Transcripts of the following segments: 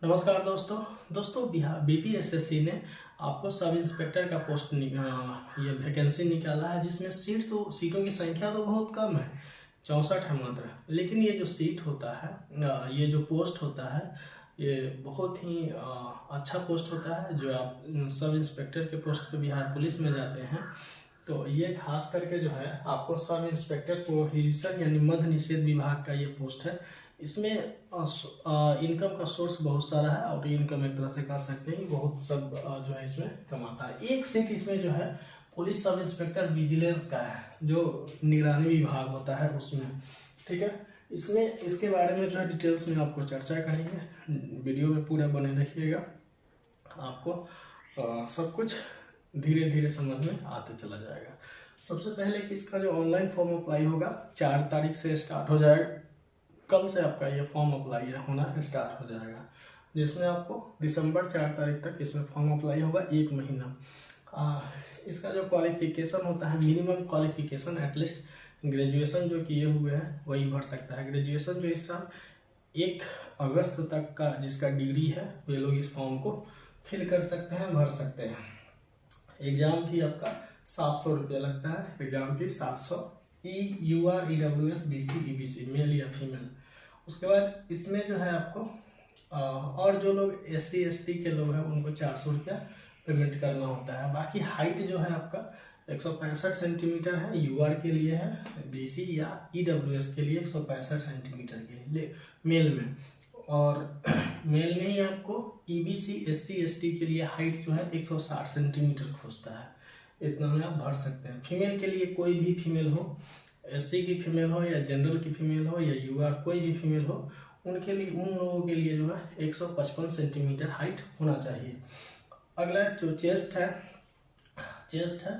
नमस्कार दोस्तों बिहार बीपीएसएससी ने आपको सब इंस्पेक्टर का पोस्ट ये वैकेंसी निकाला है, जिसमें सीटों की संख्या तो बहुत कम है, 64 है मात्र। लेकिन ये जो सीट होता है, ये जो पोस्ट होता है, ये बहुत ही अच्छा पोस्ट होता है। जो आप सब इंस्पेक्टर के पोस्ट पे बिहार पुलिस में जाते हैं, तो ये खास करके जो है आपको सब इंस्पेक्टर प्रोहिबिशन यानी मद्य निषेध विभाग का ये पोस्ट है। इसमें इनकम का सोर्स बहुत सारा है और इनकम एक तरह से कह सकते हैं कि बहुत सब जो है इसमें कमाता है। एक सीट इसमें जो है पुलिस सब इंस्पेक्टर विजिलेंस का है, जो निगरानी विभाग होता है उसमें। ठीक है, इसमें इसके बारे में जो है डिटेल्स में आपको चर्चा करेंगे। वीडियो में पूरा बने रहिएगा, आपको सब कुछ धीरे धीरे समझ में आते चला जाएगा। सबसे पहले कि इसका जो ऑनलाइन फॉर्म अप्लाई होगा 4 तारीख से स्टार्ट हो जाएगा। कल से आपका ये फॉर्म अप्लाई होना स्टार्ट हो जाएगा, जिसमें आपको दिसंबर 4 तारीख तक इसमें फॉर्म अप्लाई होगा, 1 महीना। इसका जो क्वालिफिकेशन होता है, मिनिमम क्वालिफिकेशन एटलीस्ट ग्रेजुएशन जो किए हुए हैं वही भर सकता है। ग्रेजुएशन जो इस साल 1 अगस्त तक का जिसका डिग्री है वे लोग इस फॉर्म को फिल कर सकते हैं, भर सकते हैं। एग्जाम फी आपका 700 रुपया लगता है। Exam fee 700 EUR EWS BC EBC male या फीमेल। उसके बाद इसमें जो है आपको और जो लोग SC ST के लोग हैं उनको 400 रुपया पेमेंट करना होता है। बाकी हाइट जो है आपका 165 सेंटीमीटर है, UR के लिए है, BC या EWS के लिए 165 सेंटीमीटर के लिए मेल में। और मेल में ही आपको EBC SC ST के लिए हाइट जो है 160 सेंटीमीटर खोजता है। इतना में आप भर सकते हैं। फीमेल के लिए कोई भी फीमेल हो, SC की फीमेल हो या जनरल की फीमेल हो या UR कोई भी फीमेल हो, उनके लिए उन लोगों के लिए जो है 155 सेंटीमीटर हाइट होना चाहिए। अगला जो चेस्ट है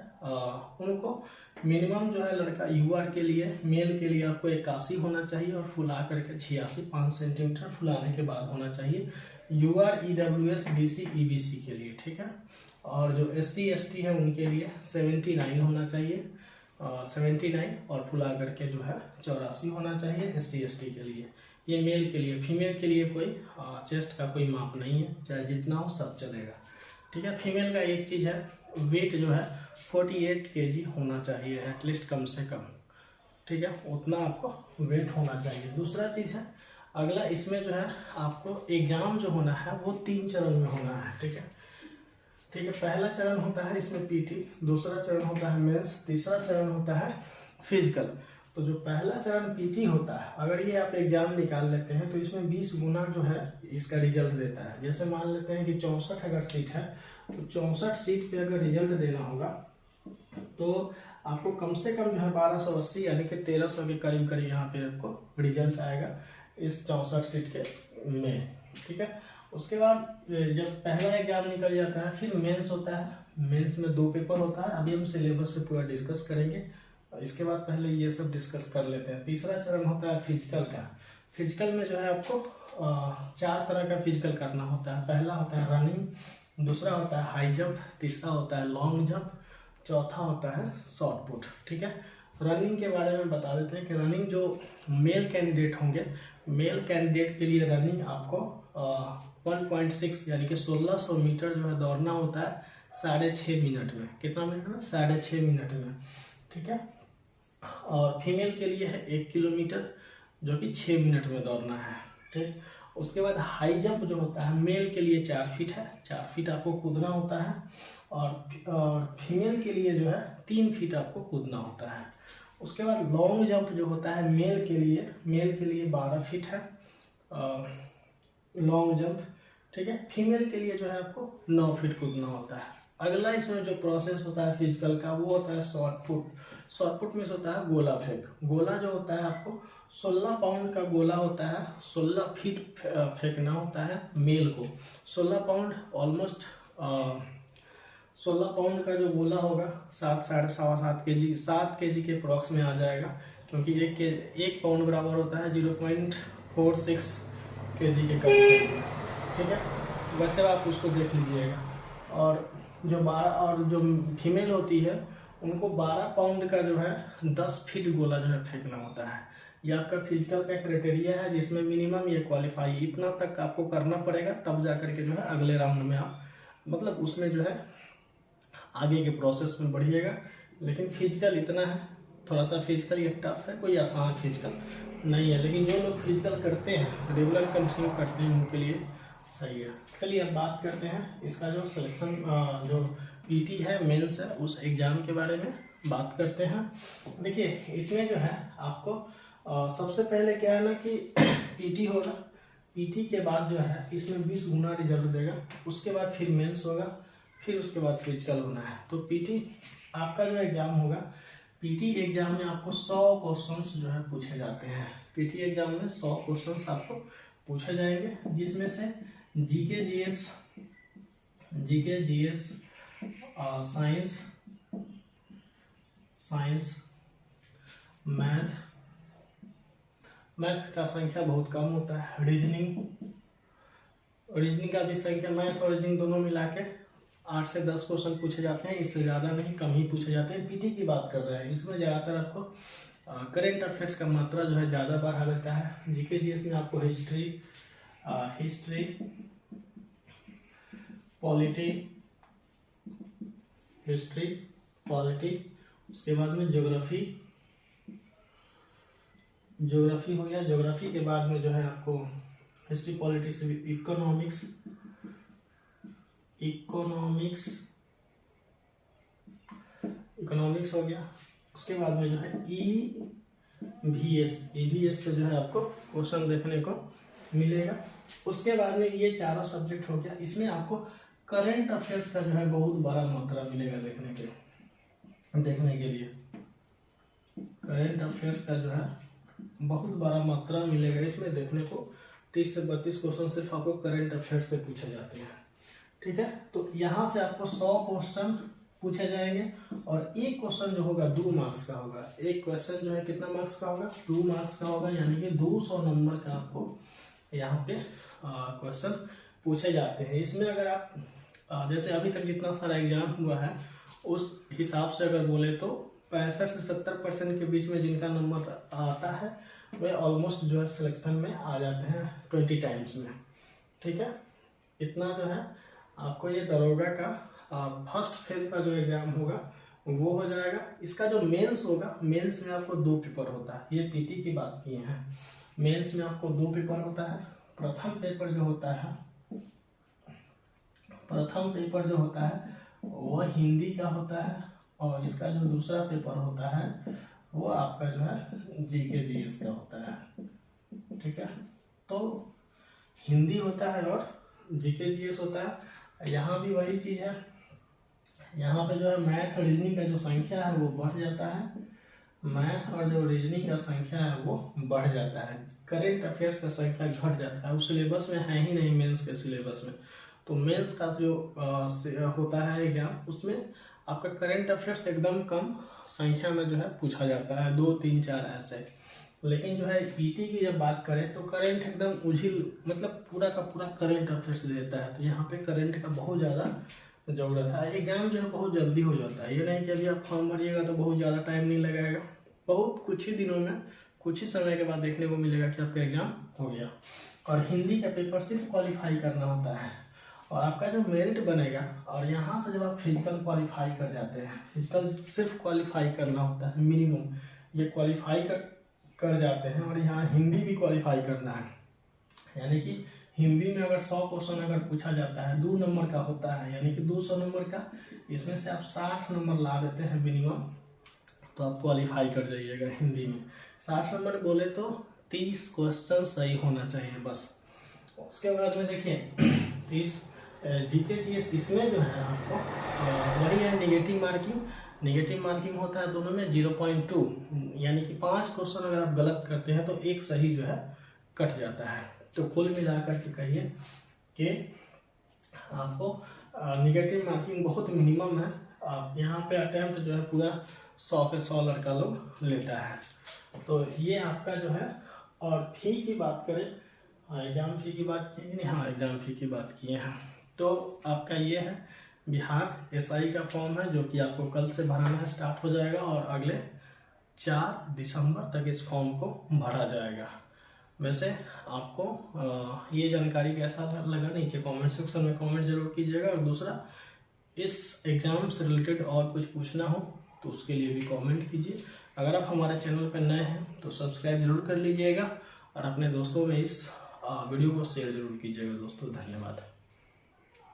उनको मिनिमम जो है लड़का UR के लिए, मेल के लिए आपको 81 होना चाहिए और फुला करके 86 5 सेंटीमीटर फुलाने के बाद होना चाहिए UR EWS BC EBC के लिए। ठीक है, और जो SC ST है उनके लिए 79 होना चाहिए, 79 और फुला करके जो है 84 होना चाहिए SC ST के लिए। ये मेल के लिए। फीमेल के लिए कोई चेस्ट का कोई माप नहीं है, चाहे जितना हो सब चलेगा। ठीक है, फीमेल का एक चीज़ है, वेट जो है 48 kg होना चाहिए एटलीस्ट, कम से कम। ठीक है, उतना आपको वेट होना चाहिए। दूसरा चीज़ है अगला, इसमें जो है आपको एग्जाम जो होना है वो 3 चरण में होना है। ठीक है, पहला चरण होता है इसमें PT, दूसरा चरण होता है मेंस, तीसरा चरण होता है फिजिकल। तो जो पहला चरण PT होता है, अगर ये आप एग्जाम निकाल लेते हैं तो इसमें 20 गुना जो है इसका रिजल्ट देता है। जैसे मान लेते हैं कि 64 अगर सीट है, तो 64 सीट पे अगर रिजल्ट देना होगा तो आपको कम से कम जो है 1280 यानी कि 1300 के करीब यहाँ पे आपको रिजल्ट आएगा इस 64 सीट के में। ठीक है, उसके बाद जब पहला एग्जाम निकल जाता है फिर मेंस होता है। मेंस में 2 पेपर होता है, अभी हम सिलेबस पे पूरा डिस्कस करेंगे। इसके बाद पहले ये सब डिस्कस कर लेते हैं। तीसरा चरण होता है फिजिकल का। फिजिकल में जो है आपको 4 तरह का फिजिकल करना होता है। पहला होता है रनिंग, दूसरा होता है हाई जंप, तीसरा होता है लॉन्ग जंप, चौथा होता है शॉर्ट पुट। ठीक है, रनिंग के बारे में बता देते हैं कि रनिंग जो मेल कैंडिडेट होंगे, मेल कैंडिडेट के लिए रनिंग आपको 1.6 यानी कि 1600 मीटर जो है दौड़ना होता है 6.5 मिनट में। कितना मिनट में? 6.5 मिनट में। ठीक है, और फीमेल के लिए है 1 किलोमीटर जो कि 6 मिनट में दौड़ना है। ठीक, उसके बाद हाई जंप जो होता है मेल के लिए 4 फीट है, 4 फीट आपको कूदना होता है, और फीमेल के लिए जो है 3 फीट आपको कूदना होता है। उसके बाद लॉन्ग जंप जो होता है मेल के लिए 12 फीट है लॉन्ग जंप। ठीक है, फीमेल के लिए जो है आपको 9 फीट कूदना होता है। अगला इसमें जो प्रोसेस होता है फिजिकल का वो होता है शॉर्ट पुट। शॉर्ट पुट में होता है गोला फेंक। गोला जो होता है आपको 16 पाउंड का गोला होता है, 16 फीट फेंकना होता है मेल को। 16 पाउंड ऑलमोस्ट 16 पाउंड का जो गोला होगा 7 साढ़े 7 kg 7 kg के अप्रॉक्स में आ जाएगा, क्योंकि 1 पाउंड बराबर होता है 0.46 kg के करीब। ठीक है, वैसे आप उसको देख लीजिएगा। और जो फीमेल होती है उनको 12 पाउंड का जो है 10 फीट गोला जो है फेंकना होता है। ये आपका फिजिकल का क्राइटेरिया है जिसमें मिनिमम ये क्वालिफाई इतना तक आपको करना पड़ेगा, तब जा करके जो है अगले राउंड में आप मतलब उसमें जो है आगे के प्रोसेस में बढ़िएगा। लेकिन फिजिकल इतना है, थोड़ा सा फिजिकल ये टफ है, कोई आसान फिजिकल नहीं है, लेकिन जो लोग फिजिकल करते हैं रेगुलर कंटिन्यू करते हैं उनके लिए सही है। चलिए अब बात करते हैं इसका जो सिलेक्शन जो पीटी है मेंस है उस एग्ज़ाम के बारे में बात करते हैं। देखिए इसमें जो है आपको सबसे पहले क्या है ना कि पीटी होगा, पीटी के बाद जो है इसमें 20 गुना रिजल्ट देगा, उसके बाद फिर मेंस होगा, फिर उसके बाद फिजिकल होना है। तो पीटी आपका जो एग्ज़ाम होगा, पीटी एग्ज़ाम में आपको 100 क्वेश्चंस जो है पूछे जाते हैं। पीटी एग्ज़ाम में 100 क्वेश्चंस आपको पूछे जाएंगे, जिसमें से जीके जीएस साइंस मैथ का संख्या बहुत कम होता है। रीजनिंग का भी संख्या, मैथ और रीजनिंग दोनों मिला के 8 से 10 क्वेश्चन पूछे जाते हैं, इससे ज़्यादा नहीं, कम ही पूछे जाते हैं। पीटी की बात कर रहे हैं, इसमें ज़्यादातर आपको करेंट अफेयर्स का मात्रा जो है ज़्यादा बढ़ा देता है। जीके जीएस में आपको हिस्ट्री पॉलिटी, उसके बाद में ज्योग्राफी हो गया। ज्योग्राफी के बाद में जो है आपको हिस्ट्री पॉलिटी से इकोनॉमिक्स हो गया। उसके बाद में जो है ईवीएस से जो है आपको क्वेश्चन देखने को मिलेगा। उसके बाद में ये चारों सब्जेक्ट हो गया। इसमें आपको करंट अफेयर्स का जो है बहुत बड़ा मात्रा मिलेगा देखने के लिए। करंट अफेयर्स का जो है बहुत बड़ा मात्रा मिलेगा इसमें देखने को। 30 से 32 क्वेश्चन सिर्फ आपको करंट अफेयर्स से पूछे जाते हैं, ठीक है। तो यहाँ से आपको 100 क्वेश्चन पूछे जाएंगे और एक क्वेश्चन जो होगा 2 मार्क्स का होगा। एक क्वेश्चन जो है कितना मार्क्स का होगा? 2 मार्क्स का होगा, यानी कि 200 नंबर का आपको यहाँ पे क्वेश्चन पूछे जाते हैं। इसमें अगर आप जैसे अभी तक जितना सारा एग्जाम हुआ है उस हिसाब से अगर बोले तो 65 से 70% के बीच में जिनका नंबर आता है वे ऑलमोस्ट जो है सिलेक्शन में आ जाते हैं 20 टाइम्स में, ठीक है। इतना जो है आपको ये दरोगा का फर्स्ट फेज का जो एग्जाम होगा वो हो जाएगा। इसका जो मेंस होगा, मेंस में आपको 2 पेपर होता है। ये पीटी की बात किए हैं, मेंस में आपको 2 पेपर होता है। प्रथम पेपर जो होता है वो हिंदी का होता है और इसका जो दूसरा पेपर होता है वो आपका जो है जीके जीएस का होता है, ठीक है। तो हिंदी होता है और जीके जीएस होता है। यहाँ भी वही चीज़ है, यहाँ पे जो है मैथ और रीजनिंग का जो संख्या है वो बढ़ जाता है, मैथ और जो रीजनिंग का संख्या है वो बढ़ जाता है। करेंट अफेयर्स का संख्या घट जाता है, उस सिलेबस में है ही नहीं मेंस के सिलेबस में। तो मेंस का जो होता है एग्जाम, उसमें आपका करंट अफेयर्स एकदम कम संख्या में जो है पूछा जाता है, 2, 3, 4 ऐसे। लेकिन जो है पीटी की जब बात करें तो करंट एकदम उझिल, मतलब पूरा का पूरा करंट अफेयर्स देता है। तो यहाँ पे करंट का बहुत ज़्यादा जरूरत है। एग्जाम जो है बहुत जल्दी हो जाता है, ये नहीं कि अभी आप फॉर्म भरिएगा तो बहुत ज़्यादा टाइम नहीं लगेगा, बहुत कुछ ही दिनों में, कुछ ही समय के बाद देखने को मिलेगा कि आपका एग्जाम हो गया। और हिंदी का पेपर सिर्फ क्वालिफाई करना होता है और आपका जो मेरिट बनेगा, और यहाँ से जब आप फिजिकल क्वालिफाई कर जाते हैं, फिजिकल सिर्फ क्वालिफाई करना होता है मिनिमम, ये क्वालिफाई कर जाते हैं और यहाँ हिंदी भी क्वालिफाई करना है। यानी कि हिंदी में अगर 100 क्वेश्चन अगर पूछा जाता है, 2 नंबर का होता है, यानी कि 200 नंबर का, इसमें से आप 60 नंबर ला देते हैं मिनिमम, तो आप क्वालिफाई कर जाइएगा हिंदी में। 60 नंबर बोले तो 30 क्वेश्चन सही होना चाहिए बस। उसके बाद में देखिए 30 जीके जीएस, इसमें जो है आपको वही है निगेटिव मार्किंग होता है दोनों में 0.2, यानी कि 5 क्वेश्चन अगर आप गलत करते हैं तो एक सही जो है कट जाता है। तो कुल मिलाकर के कहिए कि आपको निगेटिव मार्किंग बहुत मिनिमम है। आप यहाँ पे अटेम्प्ट जो है पूरा 100 पे 100 लड़का लोग लेता है। तो ये आपका जो है, और फी की बात करें, एग्जाम फी की बात की नहीं, हाँ एग्जाम फी की बात किए हैं। तो आपका ये है बिहार एसआई का फॉर्म है जो कि आपको कल से भराना स्टार्ट हो जाएगा और अगले 4 दिसंबर तक इस फॉर्म को भरा जाएगा। वैसे आपको ये जानकारी कैसा लगा नीचे कमेंट सेक्शन में कमेंट जरूर कीजिएगा। और दूसरा, इस एग्ज़ाम से रिलेटेड और कुछ पूछना हो तो उसके लिए भी कमेंट कीजिए। अगर आप हमारे चैनल पर नए हैं तो सब्सक्राइब जरूर कर लीजिएगा और अपने दोस्तों में इस वीडियो को शेयर जरूर कीजिएगा दोस्तों। धन्यवाद।